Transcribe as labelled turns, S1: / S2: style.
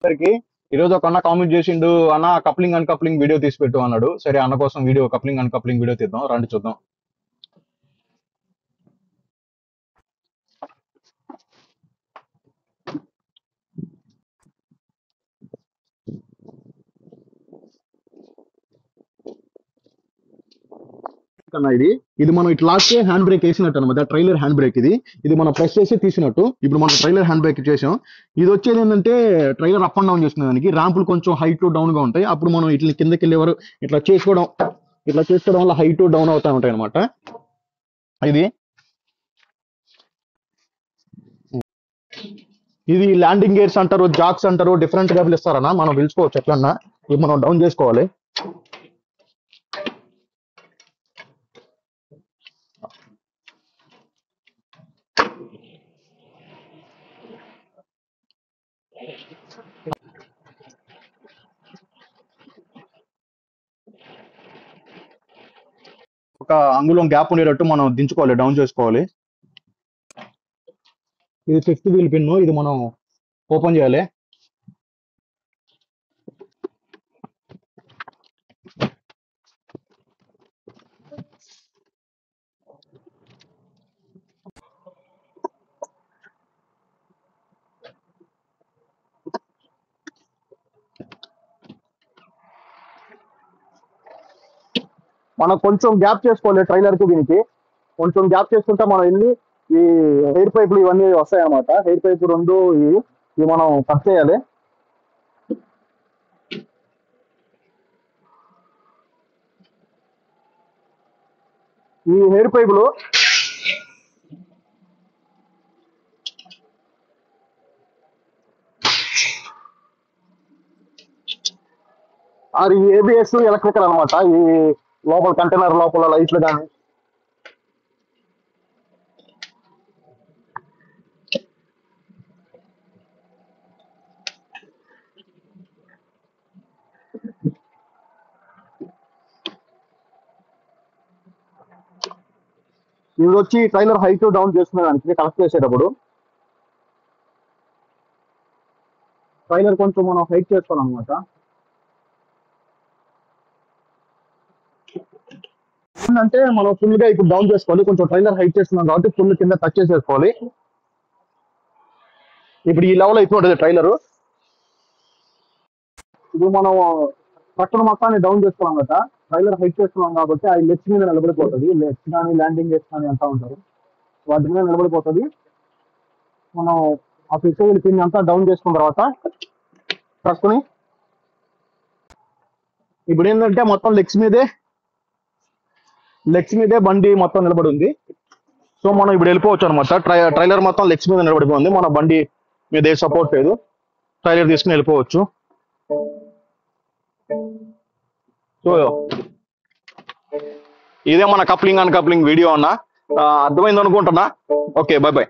S1: సరికి ఈరోజు ఒక అన్న కామెంట్ చేసిండు, అన్న కప్లింగ్ అన్ కప్లింగ్ వీడియో తీసి పెట్టు అన్నాడు. సరే అన్న కోసం కప్లింగ్ అన్ కప్లింగ్ వీడియో తీద్దాం, రండి చూద్దాం. ఇది ఇది మనం ఇట్లా లాస్ట్ హ్యాండ్ బ్రేక్ వేసినట్టు అనమాట. ట్రైలర్ హ్యాండ్ బ్రేక్ ఇది మనం ప్రెస్ చేసి తీసినట్టు. ఇప్పుడు మనం ట్రైలర్ హ్యాండ్ బ్రేక్ చేసాం. ఇది వచ్చేది ఏంటంటే ట్రైలర్ అప్ అండ్ డౌన్ చేసుకునే దానికి ర్యాంపులు కొంచెం హైట్ డౌన్ గా ఉంటాయి. అప్పుడు మనం ఇట్లా కిందకి వెళ్ళేవారు ఇట్లా చేసుకోవడం వల్ల హైట్ డౌన్ అవుతా ఉంటాయి అనమాట. ఇది ఇది ల్యాండింగ్ గేర్స్ అంటారు, జాక్స్ అంటారు, డిఫరెంట్ గా పిలుస్తారన్న. మనం పిలుచుకోవచ్చు ఎట్లన్నా. ఇది మనం డౌన్ చేసుకోవాలి. ఒక అంగుళం గ్యాప్ ఉండేటట్టు మనం దించుకోవాలి, డౌన్ చేసుకోవాలి. ఇది 5th వీల్ పిన్. ఇది మనం ఓపెన్ చేయాలి. మనం కొంచెం గ్యాప్ చేసుకోవాలి ట్రైలర్ కి. దీనికి కొంచెం గ్యాప్ చేసుకుంటే మనం వెళ్ళి ఈ హెయిర్ పైపులు ఇవన్నీ వస్తాయి అన్నమాట. హెయిర్ పైపు రెండు ఇవి మనం కట్ చేయాలి. ఈ హెయిర్ పైపులు అది ఏబిఎస్ ఎలక్ట్రికల్ అనమాట. ఈ లోపల కంటైనర్ లోపల లైట్లు కానీ ఇవి వచ్చి ట్రైలర్ హైట్ డౌన్ చేసుకునే దానికి కనెక్ట్ చేసేటప్పుడు ట్రైలర్ కొంచెం మనం హైట్ చేసుకోవాలన్నమాట. అంటే మనం ఫుల్ గా ఇప్పుడు డౌన్ చేసుకోవాలి. కొంచెం ట్రైలర్ హైట్ చేస్తున్నాం కాబట్టి ఫుల్ కింద టచ్ చేసేసుకోవాలి. ఇప్పుడు ఈ లెవెల్ అయిపోతుంది ట్రైలర్. ఇప్పుడు మనం ట్రక్కును మొత్తాన్ని డౌన్ చేసుకోవాలి కదా. ట్రైలర్ హైట్ చేస్తున్నాం కాబట్టి ఆ లెగ్స్ మీద నిలబడిపోతుంది. లెగ్స్ కానీ ల్యాండింగ్ గేర్స్ కానీ అంతా ఉంటారు, వాటి మీద నిలబడిపోతుంది. మనం ఆ 5th వీల్ పిన్ అంతా డౌన్ చేసుకున్న తర్వాత ట్రక్కుని ఇప్పుడు ఏంటంటే మొత్తం లెగ్స్ మీదే బండి మొత్తం నిలబడి ఉంది. సో మనం ఇప్పుడు వెళ్ళిపోవచ్చు అనమాట. ట్రైలర్ మొత్తం లెగ్స్ మీద నిలబడిపోయింది. మన బండి మీద ఏ సపోర్ట్ లేదు. ట్రైలర్ తీసుకుని వెళ్ళిపోవచ్చు. సో ఇదే మన కప్లింగ్ అన్ కప్లింగ్ వీడియో అన్న. అర్థమైంది అనుకుంటున్నా. Okay, by by.